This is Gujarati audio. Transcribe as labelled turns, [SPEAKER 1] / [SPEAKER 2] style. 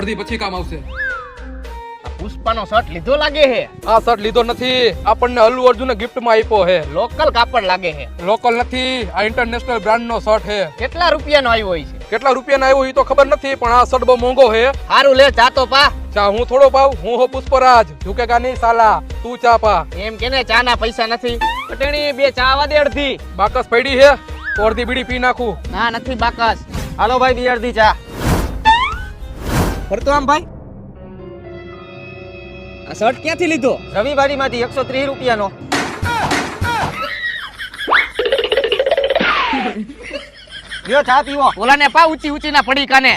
[SPEAKER 1] અડધી પછી કામ આવશે.
[SPEAKER 2] પુષ્પાનો શર્ટ લીધો લાગે હે.
[SPEAKER 1] આ શર્ટ લીધો નથી, આપણને અલ્લુ અર્જુને ગિફ્ટમાં આપ્યો હે.
[SPEAKER 2] લોકલ કાપડ લાગે હે.
[SPEAKER 1] લોકલ નથી, આ ઇન્ટરનેશનલ બ્રાન્ડનો શર્ટ હે.
[SPEAKER 2] કેટલા રૂપિયાનો આવ્યો હોય છે?
[SPEAKER 1] કેટલા રૂપિયાનો આવ્યો એ તો ખબર નથી, પણ આ શર્ટ બહુ મોંઘો હે.
[SPEAKER 2] હારું લે, ચા તો પા.
[SPEAKER 1] ચા હું થોડો પાવ, હું હો પુષ્પરાજ, ઝુકેગા નહીં સાલા. તું ચા પા.
[SPEAKER 2] એમ કેને ચા ના પૈસા નથી. પટેણી બે ચા આવા દે અડધી.
[SPEAKER 1] બાકસ પડી હે તો અડધી બીડી પી નાખું.
[SPEAKER 2] ના નથી બાકસ. હાલો ભાઈ બે અડધી ચા. ફરતો આમ ભાઈ. આ શર્ટ ક્યાંથી લીધો? રવિવારીમાંથી 130 રૂપિયાનો. લ્યો ચા પીવો. ઓલાને પા ઊંચી ઊંચી ના પડી કાને.